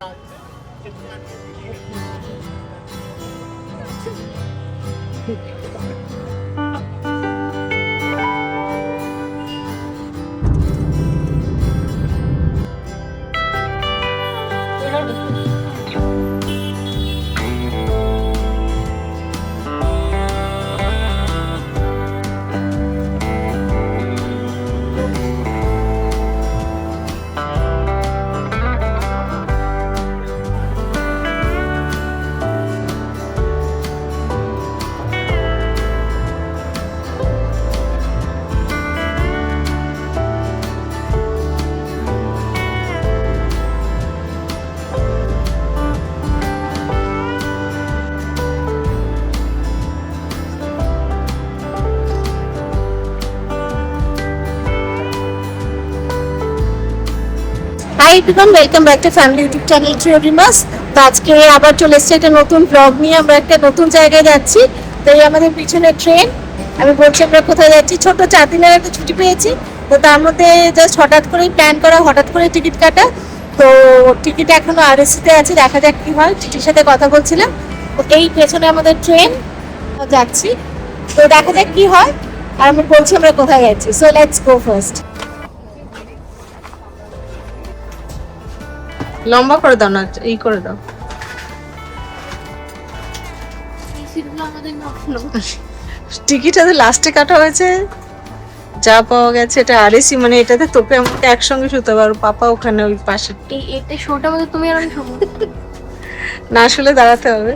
High everyone, welcome back to family YouTube channel ট্রিমাস। তো আজকে আবার চলে এসেছি একটা নতুন ব্লগ নিয়ে। আমরা একটা নতুন জায়গায় যাচ্ছি। তো এই আমাদের পিছনে ট্রেন। আমি বলছি আমরা কোথায় যাচ্ছি। ছোট 4 দিনের একটা ছুটি পেয়েছি, তো তার মধ্যে জাস্ট হঠাৎ করেই প্ল্যান করা, হঠাৎ করে টিকিট কাটা। তো টিকিট এখনো আরএসিতে আছে, দেখা যাক কি হয়। টিটির সাথে কথা বলছিলাম। তো এই পেছনে আমাদের ট্রেন যাচ্ছি, তো দেখা যাক কি হয়। আর আমি বলছি আমরা কোথায় যাচ্ছি। So let's go first. লম্বা করে দাও না, এই করে দাও। টিকিট আছে লাস্টে কাটা হয়েছে, যা পাওয়া গেছে এটা আরএসি, মানে এটাতে তোকে আমাকে একসঙ্গে শুতে পারো, পাপা ওখানে ওই পাশে। এতে শোটা মধ্যে তুমি আর আমি শুনবো না আসলে দাঁড়াতে হবে,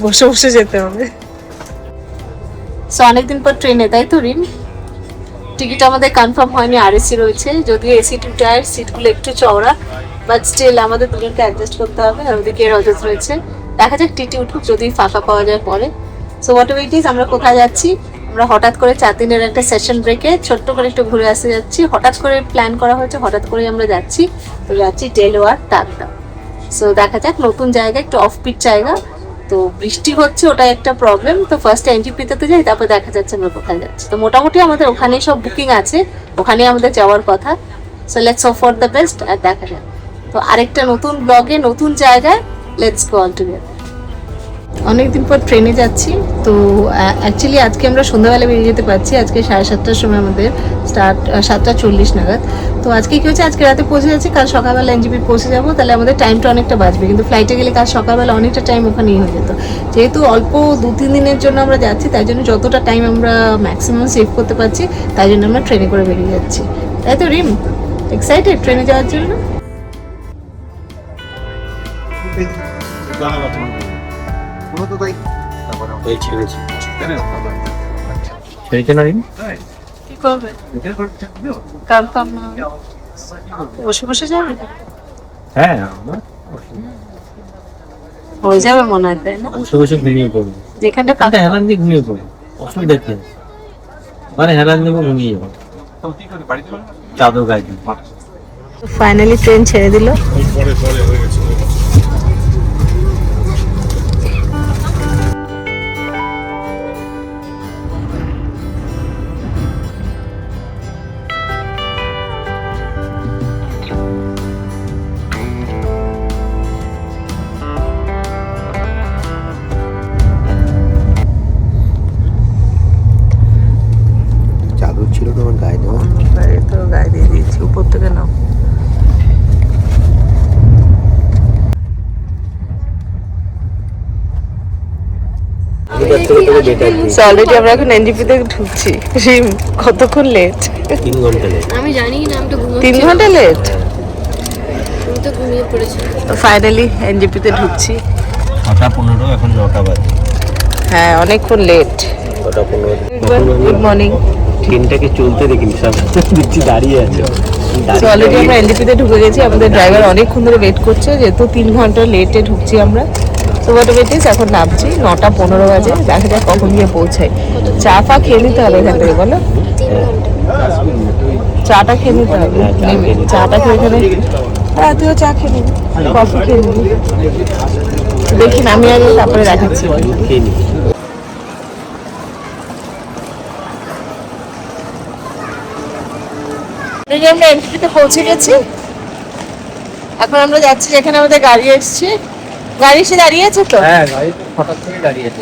বসে বসে যেতে হবে। সো অনেকদিন পর ট্রেনে, তাই তো রিম? টিকিট আমাদের কনফার্ম হয়নি, আরএসি রয়েছে, যদিও এসি 2 টায়ার, সিটগুলো একটু চওড়া, বাট স্টিল আমাদের দুজনকে অ্যাডজাস্ট করতে হবে। আর ওদিকে রজত রয়েছে, দেখা যাক টিটি উঠুক, যদি ফাঁকা পাওয়া যায় পরে। So what ever it is, আমরা কোথায় যাচ্ছি? আমরা হঠাৎ করে 4 দিনের একটা সেশন ব্রেকে ছোট্ট করে একটু ঘুরে আসতে যাচ্ছি। হঠাৎ করে প্ল্যান করা হয়েছে, হঠাৎ করে আমরা যাচ্ছি। তো যাচ্ছি ডেলোয়ার টাকদা। সো দেখা যাক, নতুন জায়গা, একটু অফবিট জায়গা। তো বৃষ্টি হচ্ছে, ওটাই একটা প্রবলেম। তো ফার্স্টে এনজিপিতে যাই, তারপর দেখা যাচ্ছে আমরা কোথায় যাচ্ছি। তো মোটামুটি আমাদের ওখানেই সব বুকিং আছে, ওখানেই আমাদের যাওয়ার কথা। So let's hope for the best, আর দেখা যাক। তো আরেকটা নতুন ব্লগে, নতুন জায়গায়, লেটস গো অল টুগেদার। অনেকদিন পর ট্রেনে যাচ্ছি। তো অ্যাকচুয়ালি আজকে আমরা সন্ধ্যাবেলা বেরিয়ে যেতে পারছি। আজকে 7:30টার সময় আমাদের স্টার্ট, 7:40 নাগাদ। তো আজকে কি হচ্ছে, আজকে রাতে পৌঁছে যাচ্ছি, কাল সকালবেলা এনজিপি পৌঁছে যাবো। তাহলে আমাদের টাইমটা অনেকটা বাঁচবে, কিন্তু ফ্লাইটে গেলে কাল সকালবেলা অনেকটা টাইম ওখানেই হয়ে যেত। যেহেতু অল্প 2-3 দিনের জন্য আমরা যাচ্ছি, তাই জন্য যতটা টাইম আমরা ম্যাক্সিমাম সেভ করতে পারছি, তাই জন্য আমরা ট্রেনে করে বেরিয়ে যাচ্ছি। তাই তো রিম, এক্সাইটেড ট্রেনে যাওয়ার জন্য? কি করবে? কনফার্ম না, বসে বসে যাবে? হ্যাঁ, হয়ে যাবে মনে হয়, তাই না? বসে বসে ঘুমিয়ে পড়বো, যেখানটা হেলান দিয়ে ঘুমিয়ে পড়বো, অসুবিধা কি? মানে হেলান দেবো, ঘুমিয়ে যাবো, চাদর গায়ে দিব। ফাইনালি ট্রেন ছেড়ে দিল। চাদর ছিল তোমার গায়ে দেওয়া? তো গায়ে দিয়ে দিয়েছি, উপর থেকে নাও। অলরেডি আমরা এখন এনজিপিতে ঢুকছি। রিম, কতক্ষণ লেট? 3 ঘন্টা লেট। আমি জানি না, আমি তো 3 ঘন্টা লেট। আমি তো ঘুমিয়ে পড়েছি। তো ফাইনালি এনজিপিতে ঢুকছি। 6:15, এখন 9টা বাজে। হ্যাঁ, অনেকক্ষণ লেট। 6:15। Good morning. ট্রেনটাকে চলতে দেখিনি, সব দেখছি দাঁড়িয়ে আছে। তো অলরেডি আমরা এনজিপিতে ঢুকে গেছি। আমাদের ড্রাইভার অনেকক্ষণ ধরে ওয়েট করছে, যেহেতু 3 ঘন্টা লেটে ঢুকছি আমরা। তো হোয়াট এভার ইট ইজ, এখন নামছি। 9:15 বাজে, দেখা যাক কখন গিয়ে পৌঁছাই। চা ফা খেয়ে নিতে হবে এখান থেকে, বলো? চাটা খেয়ে নিতে হবে, চাটা খেয়ে এখানে। হ্যাঁ, তুইও চা খেয়ে নিবি, কফি খেয়ে নিবি। দেখি নামি আগে, তারপরে দেখাচ্ছি। খেয়ে নি। আমরা এনজিপিতে পৌঁছে গেছি। এখন আমরা যাচ্ছি যেখানে আমাদের গাড়ি এসছে। গাড়ি এসে দাঁড়িয়েছে তো, হ্যাঁ গাড়ি তো হঠাৎ করে দাঁড়িয়েছে।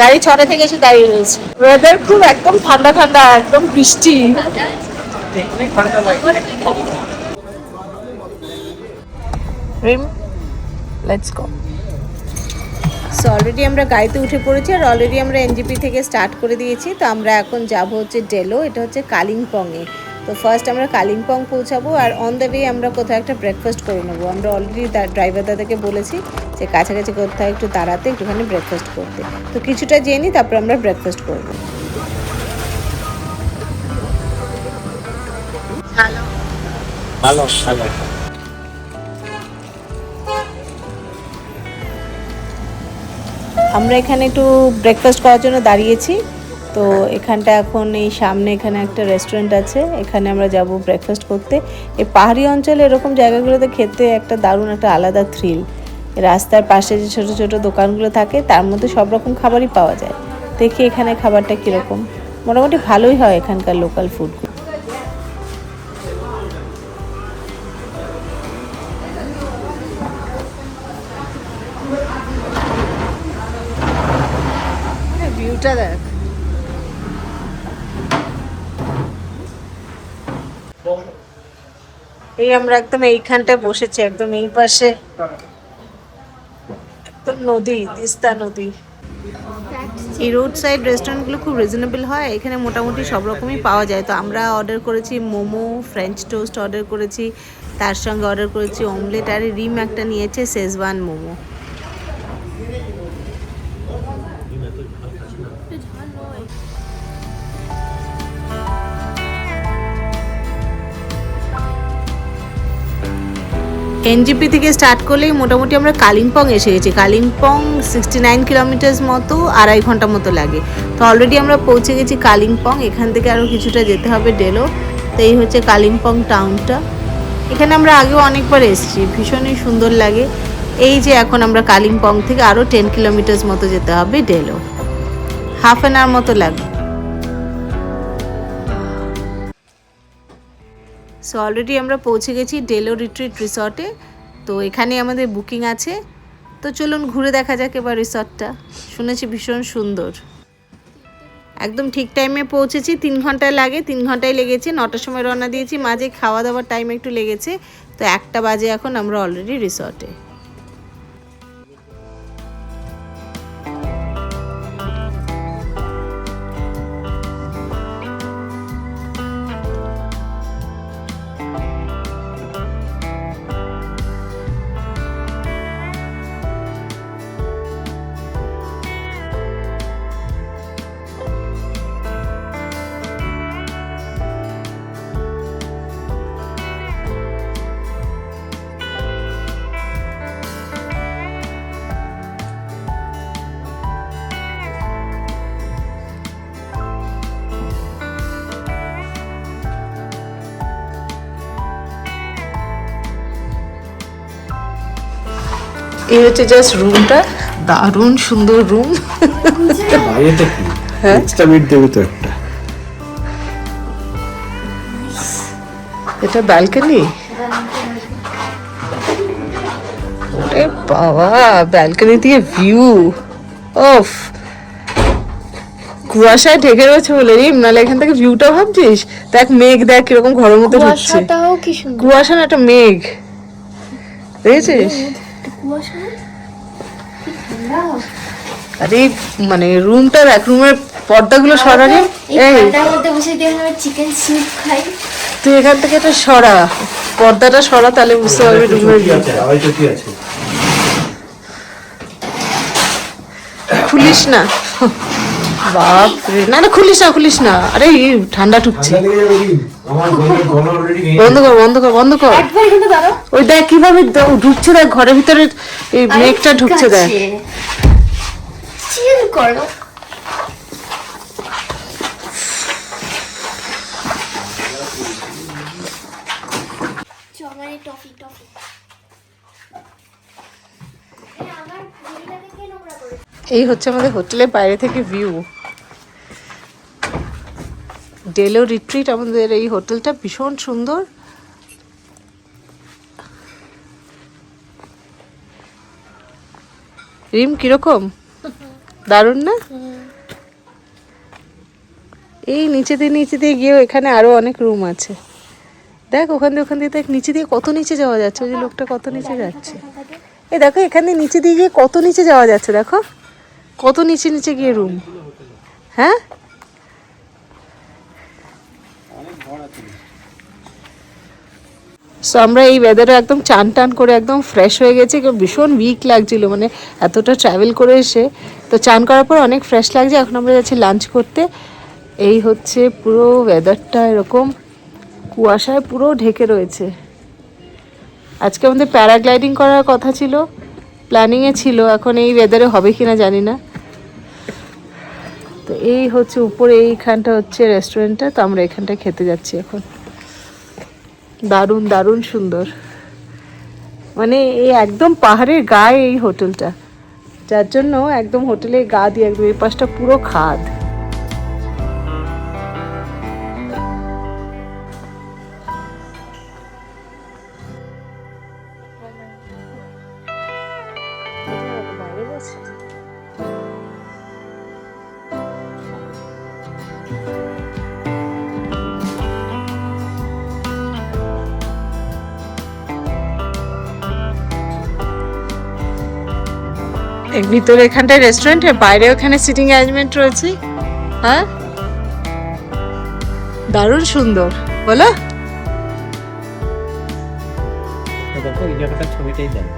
গাড়ি 6টা থেকে এসে দাঁড়িয়ে রয়েছে। ওয়েদার খুব একদম ঠান্ডা ঠান্ডা, একদম বৃষ্টি। অনেক ঠান্ডা লাগে। Let's go. সো অলরেডি আমরা গাড়িতে উঠে পড়েছি আর অলরেডি আমরা এনজিপি থেকে স্টার্ট করে দিয়েছি। তো আমরা এখন যাব হচ্ছে ডেলো, এটা হচ্ছে কালিম্পংয়ে। তো ফার্স্ট আমরা কালিম্পং পৌঁছাবো আর অন দ্য ওয়ে আমরা কোথাও একটা ব্রেকফাস্ট করে নেবো। আমরা অলরেডি ড্রাইভার দাদাকে বলেছি যে কাছাকাছি কোথাও একটু দাঁড়াতে, একটুখানি ব্রেকফাস্ট করতে। তো কিছুটা যেয়ে নিই, তারপর আমরা ব্রেকফাস্ট করবো। ভালো ভালো। আমরা এখানে একটু ব্রেকফাস্ট করার জন্য দাঁড়িয়েছি। তো এখানটা এখন এই সামনে এখানে একটা রেস্টুরেন্ট আছে, এখানে আমরা যাব ব্রেকফাস্ট করতে। এই পাহাড়ি অঞ্চলে এরকম জায়গাগুলোতে খেতে একটা দারুণ একটা আলাদা থ্রিল। রাস্তার পাশে যে ছোট ছোট দোকানগুলো থাকে তার মধ্যে সব রকম খাবারই পাওয়া যায়। দেখি এখানে খাবারটা কীরকম, মোটামুটি ভালোই হয় এখানকার লোকাল ফুডগুলো। ভিউটা দেখ। এই আমরা একদম এইখানটায় বসেছি, একদম এই পাশে একদম নদী, তিস্তা নদী। এই রোড সাইড রেস্টুরেন্টগুলো খুব রিজনেবল হয়, এখানে মোটামুটি সব রকমই পাওয়া যায়। তো আমরা অর্ডার করেছি মোমো, ফ্রেঞ্চ টোস্ট অর্ডার করেছি, তার সঙ্গে অর্ডার করেছি অমলেট, আর রিম একটা নিয়েছে শেজওয়ান মোমো। এনজিপি থেকে স্টার্ট করলেই মোটামুটি আমরা কালিম্পং এসে গেছি। কালিম্পং 69 কিলোমিটার্স মতো, 2.5 ঘন্টা মতো লাগে। তো অলরেডি আমরা পৌঁছে গেছি কালিম্পং। এখান থেকে আরও কিছুটা যেতে হবে ডেলো। তো এই হচ্ছে কালিম্পং টাউনটা। এখানে আমরা আগেও অনেকবার এসেছি, ভীষণই সুন্দর লাগে। এই যে এখন আমরা কালিম্পং থেকে আরও 10 কিলোমিটার্স মতো যেতে হবে ডেলো, হাফ অ্যান আওয়ার মতো লাগবে। সো অলরেডি আমরা পৌঁছে গেছি ডেলো রিট্রিট রিসর্টে। তো এখানে আমাদের বুকিং আছে। তো চলুন ঘুরে দেখা যাক এবার রিসর্টটা। শুনেছি ভীষণ সুন্দর। একদম ঠিক টাইমে পৌঁছেছি, 3 ঘন্টা লাগে, 3 ঘন্টায় লেগেছে। 9টার সময় রওনা দিয়েছি, মাঝে খাওয়া দাওয়ার টাইম একটু লেগেছে। তো 1টা বাজে এখন আমরা অলরেডি রিসর্টে। এই হচ্ছে জাস্ট রুমটা, দারুণ সুন্দর রুম। বাইরেটা কি এক্সট্রা বেড দেবে তো একটা। এটা ব্যালকনি। ওরে বাবা, ব্যালকনি দিয়ে ভিউ। ওফ, কুয়াশায় ঢেকে রয়েছে বলে রিম, নাহলে এখান থেকে ভিউটা ভাবছিস। দেখ মেঘ, দেখ কিরকম ঘরের মধ্যে ঢুকছে। কুয়াশা না, একটা মেঘ, দেখেছিস? আরে মানে রুমটা দেখ, রুমের পর্দাগুলো সরানি। এই চিকেন স্যুপ খাই। তুই এখান থেকে একটা সরা, পর্দাটা সরা, তাহলে বুঝতে পারবি রুমের ভিউ। খুলিস না বাপ রে, না না খুলিস না, খুলিস না। আরে ঠান্ডা ঢুকছে। বন্ধ কর, বন্ধ কর, বন্ধ কর। ওই দেখ কিভাবে ঢুকছে, দেখ ঘরের ভিতরে এই মেঘটা ঢুকছে, দেখ। চিল করো। চমারি টফি টফি। আমার ভিডিওটাকে কে নোংরা করে? এই হচ্ছে আমাদের হোটেলের বাইরে থেকে ভিউ। ডেলো রিট্রিট, আমাদের এই হোটেলটা ভীষণ সুন্দর। রিম কিরকম? দারুণ না? এই নিচে দিয়ে গিয়েও এখানে আরো অনেক রুম আছে। দেখ ওখান দিয়ে দেখ নিচে দিয়ে কত নিচে যাওয়া যাচ্ছে, ওই যে লোকটা কত নিচে যাচ্ছে। এই দেখো এখানে নিচে দিয়ে গিয়ে কত নিচে যাওয়া যাচ্ছে, দেখো কত নিচে গিয়ে রুম। হ্যাঁ সো আমরা এই ওয়েদারে একদম চান করে একদম ফ্রেশ হয়ে গেছি, ভীষণ উইক লাগছিল, মানে এতটা ট্রাভেল করে এসে তো চান করার পর অনেক ফ্রেশ লাগছে। এখন আমরা যাচ্ছি লাঞ্চ করতে। এই হচ্ছে পুরো ওয়েদারটা এরকম কুয়াশায় পুরো ঢেকে রয়েছে। আজকে আমাদের প্যারাগ্লাইডিং করার কথা ছিল, প্ল্যানিংয়ে ছিল, এখন এই ওয়েদারে হবে কিনা জানি না। তো এই হচ্ছে উপরে এইখানটা হচ্ছে রেস্টুরেন্টটা, তো আমরা এখানটা খেতে যাচ্ছি এখন। দারুণ দারুণ সুন্দর, মানে এই একদম পাহাড়ের গায়ে এই হোটেলটা, যার জন্য একদম হোটেলের গা দিয়ে একদম এই পাশটা পুরো খাদ। ভিতরে এখানটায় রেস্টুরেন্ট, বাইরে ওখানে সিটিং অ্যারেঞ্জমেন্ট রয়েছে। হ্যাঁ দারুণ সুন্দর, বলো? দেখো এই জায়গাটার ছবিটাই দেয়।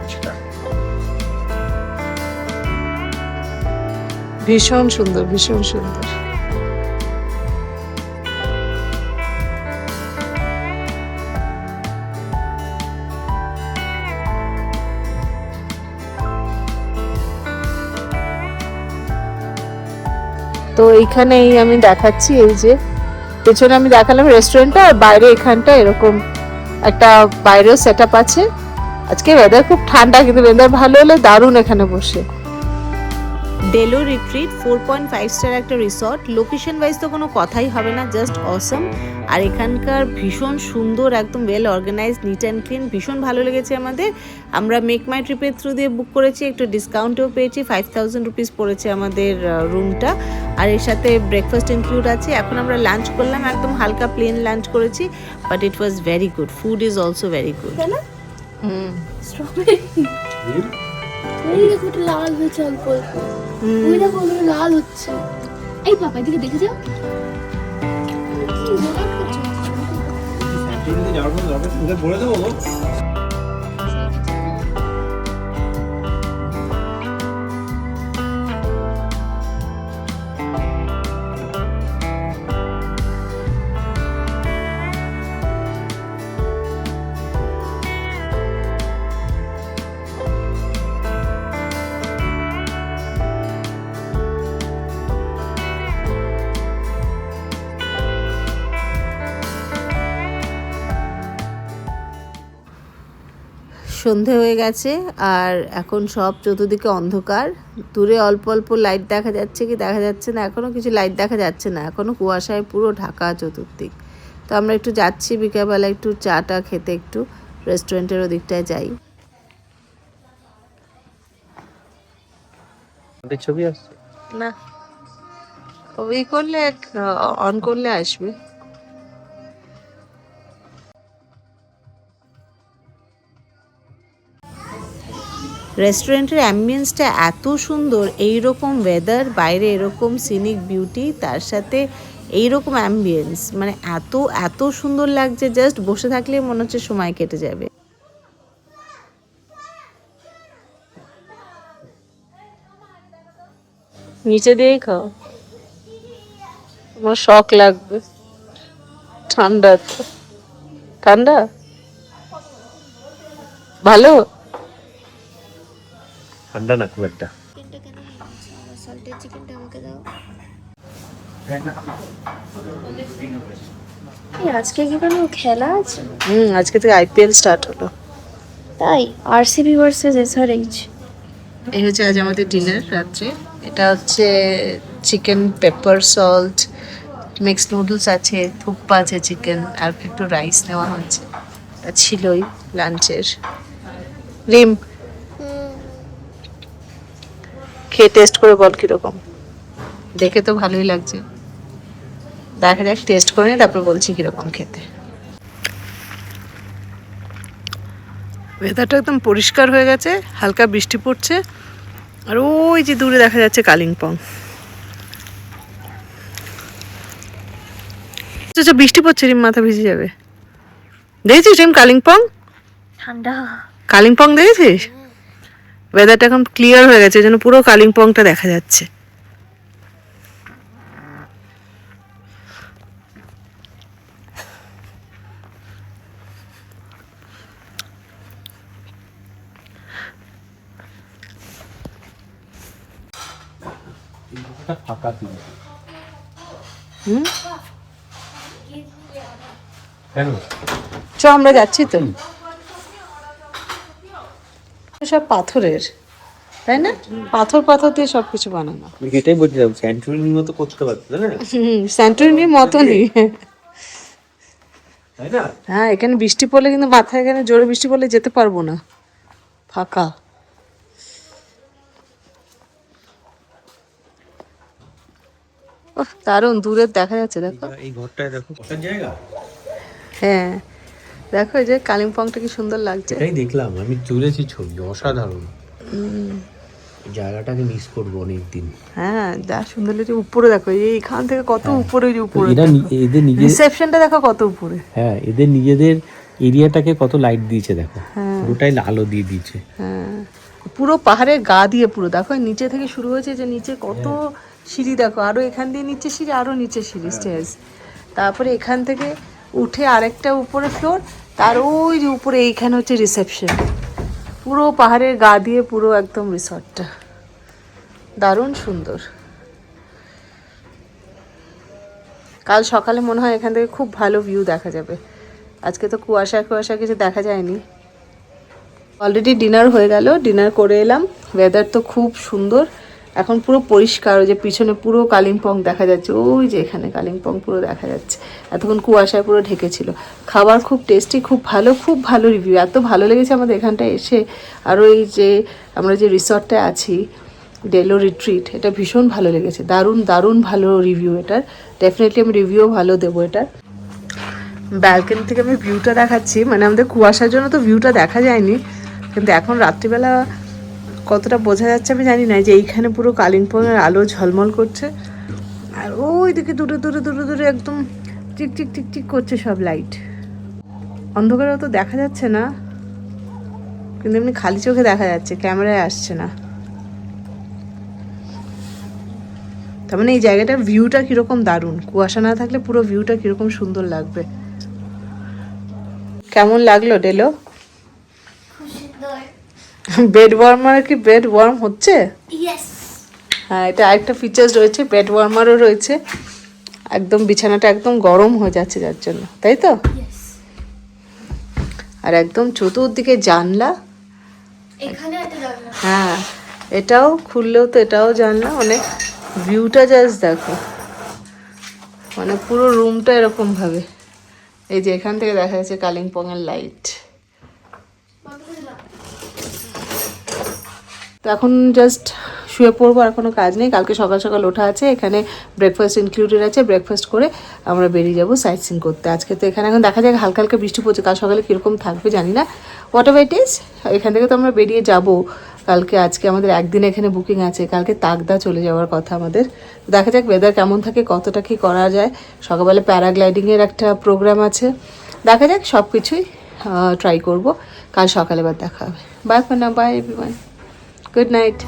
ভীষণ সুন্দর, ভীষণ সুন্দর। তো এইখানেই আমি দেখাচ্ছি, এই যে পেছনে আমি দেখালাম রেস্টুরেন্টটা, আর বাইরে এখানটা এরকম একটা বাইরেও সেট আপ আছে। আজকে ওয়েদার খুব ঠান্ডা, কিন্তু ওয়েদার ভালো হলে দারুণ এখানে বসে। ডেলো রিট্রিট 4.5 স্টার একটা রিসর্ট, লোকেশন ওয়াইজ তো কোনো কথাই হবে না, জাস্ট অসম। আর এখানকার ভীষণ সুন্দর, একদম well organise, neat and clean, ভীষণ ভালো লেগেছে আমাদের। আমরা মেক মাই ট্রিপের থ্রু দিয়ে বুক করেছি, একটু ডিসকাউন্টও পেয়েছি, 5000 রুপিস পড়েছে আমাদের রুমটা, আর এর সাথে ব্রেকফাস্ট ইনক্লুড আছে। এখন আমরা লাঞ্চ করলাম, একদম হালকা প্লেন লাঞ্চ করেছি, but it was very good, food is also very good. ওই দেখো ওটা লাল হয়েছে অল্প অল্প, ওই দেখো ওগুলো লাল হচ্ছে। এই বাবা এদিকে দেখে যাও, কি জোগাড় করছো? যদি যাওয়ার পর দরকার শুনে বলে দেবো। সন্ধে হয়ে গেছে, আর এখন সব চতুর্দিকে অন্ধকার। দূরে অল্প অল্প লাইট দেখা যাচ্ছে, কি দেখা যাচ্ছে না, এখনো কিছু লাইট দেখা যাচ্ছে না, এখনো কুয়াশায় পুরো ঢাকা চতুর্দিক। তো আমরা একটু যাচ্ছি বিকেলবেলা একটু চাটা খেতে, একটু রেস্টুরেন্টের ওদিকটায় যাই। আমাদের ছবি আসছে না ওই করলে অন করলে আসবে। রেস্টুরেন্টের অ্যাম্বিয়েন্সটা এত সুন্দর, এইরকম ওয়েদার, বাইরে এরকম সিনিক বিউটি, তার সাথে এইরকম অ্যাম্বিয়েন্স, মানে এত এত সুন্দর লাগছে, জাস্ট বসে থাকলেই মনে হচ্ছে সময় কেটে যাবে। নিচে দিয়েই খাও, আমার শখ লাগবে। ঠান্ডা তো, ঠান্ডা ভালো, ঠান্ডা না খুব একটা। চিকেনটা কেন সল্টেড চিকেনটা আমাকে দাও। এই আজকে কি কোনো খেলা আছে? আজকে থেকে আইপিএল স্টার্ট হলো। তাই আরসিবি ভার্সেস এসআরএইচ। এই হচ্ছে আজ আমাদের ডিনার রাত্রে। এটা হচ্ছে chicken paper salt, mix noodles আছে, থুপ্পা আছে চিকেন, আর একটু রাইস নেওয়া হয়েছে। এটা ছিলই লাঞ্চের। রিম খেয়ে টেস্ট করে বল কিরকম। দেখে তো ভালোই লাগছে, দেখা যাক টেস্ট করে নিয়ে তারপর বলছি কিরকম খেতে। ওয়েদারটা একদম পরিষ্কার হয়ে গেছে, হালকা বৃষ্টি পড়ছে, আর ওই যে দূরে দেখা যাচ্ছে কালিম্পং। আচ্ছা বৃষ্টি পড়ছে, রিম মাথা ভিজে যাবে। দেখেছিস রিম কালিম্পং? ঠান্ডা। কালিম্পং দেখেছিস? ওয়েদারটা এখন ক্লিয়ার হয়ে গেছে, যেন পুরো কালিম্পংটা দেখা যাচ্ছে। ফাঁকা ছিল। কেন? চ আমরা যাচ্ছি তো। সব পাথরের, তাই না? পাথর পাথর দিয়ে সবকিছু বানানো। আমি এটাই বলছিলাম, স্যান্টুরিনির মতো করতে পারতো না? স্যান্টরিনির মতনই। তাই না? হ্যাঁ, এখানে বৃষ্টি পড়লে কিন্তু মাথায়, এখানে জোরে বৃষ্টি পড়লে যেতে পারবো না, ফাঁকা। ওহ, দারুণ দূরে দেখা যাচ্ছে, দেখো। এই ঘরটায় দেখো বসার জায়গা। হ্যাঁ দেখো, এই যে কালিম্পংটা কি সুন্দর লাগছে। এটাই দেখলাম, আমি তুলেছি ছবি, অসাধারণ। জায়গাটাকে মিস করবো অনেকদিন। হ্যাঁ, যা সুন্দর লাগছে। উপরে দেখো, এইখান থেকে কত উপরে, ওই যে উপরে এরা এদের নিজের রিসেপশনটা দেখো কত উপরে। হ্যাঁ, এদের নিজেদের এরিয়াটাকে কত লাইট দিয়েছে দেখো, পুরোটাই আলো দিয়ে দিয়েছে। হ্যাঁ, পুরো পাহাড়ের গা দিয়ে পুরো দেখো, নিচে থেকে শুরু হয়েছে, যে নিচে কত সিঁড়ি দেখো, আরো এখান দিয়ে নিচে সিঁড়ি, আরো নিচে সিঁড়ি, স্টেয়ার্স। তারপরে এখান থেকে উঠে আরেকটা উপরে ফ্লোর, তার ওই যে উপরে এইখানে হচ্ছে রিসেপশন। পুরো পাহাড়ের গা দিয়ে পুরো একদম রিসর্টটা দারুণ সুন্দর। কাল সকালে মনে হয় এখান থেকে খুব ভালো ভিউ দেখা যাবে। আজকে তো কুয়াশা কুয়াশা কিছু দেখা যায়নি। অলরেডি ডিনার হয়ে গেল, ডিনার করে এলাম। ওয়েদার তো খুব সুন্দর, এখন পুরো পরিষ্কার। ওই যে পিছনে পুরো কালিম্পং দেখা যাচ্ছে, ওই যে এখানে কালিম্পং পুরো দেখা যাচ্ছে। এতক্ষণ কুয়াশায় পুরো ঢেকেছিল। খাবার খুব টেস্টি, খুব ভালো রিভিউ। এত ভালো লেগেছে আমাদের এখানটায় এসে। আর ওই যে আমরা যে রিসর্টটায় আছি, ডেলো রিট্রিট, এটা ভীষণ ভালো লেগেছে। দারুণ ভালো রিভিউ এটার। ডেফিনেটলি আমি রিভিউ ভালো দেবো এটার। ব্যালকনি থেকে আমি ভিউটা দেখাচ্ছি, মানে আমাদের কুয়াশার জন্য তো ভিউটা দেখা যায়নি, কিন্তু এখন রাত্রিবেলা কতটা বোঝা যাচ্ছে আমি জানি না, যে এইখানে পুরো কালিম্পংয়ের আলো ঝলমল করছে। আর ওই দিকে দূরে একদম টিক করছে সব লাইট। অন্ধকারে তো দেখা যাচ্ছে না, কিন্তু এমনি খালি চোখে দেখা যাচ্ছে, ক্যামেরায় আসছে না। তার মানে এই জায়গাটার ভিউটা কিরকম দারুণ, কুয়াশা না থাকলে পুরো ভিউটা কিরকম সুন্দর লাগবে। কেমন লাগলো ডেলো? বেড ওয়ার্মার কি বেড ওয়ার্ম হচ্ছে? হ্যাঁ, এটা আরেকটা ফিচার্স রয়েছে, বেড ওয়ার্মারও রয়েছে। একদম বিছানাটা একদম গরম হয়ে যাচ্ছে যার জন্য, তাই তো? আর একদম চতুর্দিকে জানলা। হ্যাঁ, এটাও খুললেও তো এটাও জানলা। অনেক ভিউটা জাস্ট দেখো, মানে পুরো রুমটা এরকম ভাবে। এই যে এখান থেকে দেখা যাচ্ছে কালিম্পং এর লাইট। তো এখন জাস্ট শুয়ে পড়বো, আর কোনো কাজ নেই। কালকে সকাল সকাল ওঠা আছে, এখানে ব্রেকফাস্ট ইনক্লুডেড আছে। ব্রেকফাস্ট করে আমরা বেরিয়ে যাবো সাইট সিন করতে। আজকে তো এখানে এখন দেখা যাক, হালকা হালকা বৃষ্টি পড়ছে, কাল সকালে কীরকম থাকবে জানি না। হোয়াট এভার ইট ইজ, এখান থেকে তো আমরা বেরিয়ে যাবো কালকে। আজকে আমাদের একদিন এখানে বুকিং আছে, কালকে তাকদা চলে যাওয়ার কথা আমাদের। দেখা যাক ওয়েদার কেমন থাকে, কতটা কী করা যায়। সকালবেলা প্যারাগ্লাইডিংয়ের একটা প্রোগ্রাম আছে, দেখা যাক। সব কিছুই ট্রাই করবো। কাল সকালে আবার দেখা হবে। Bye for now, bye everyone, good night.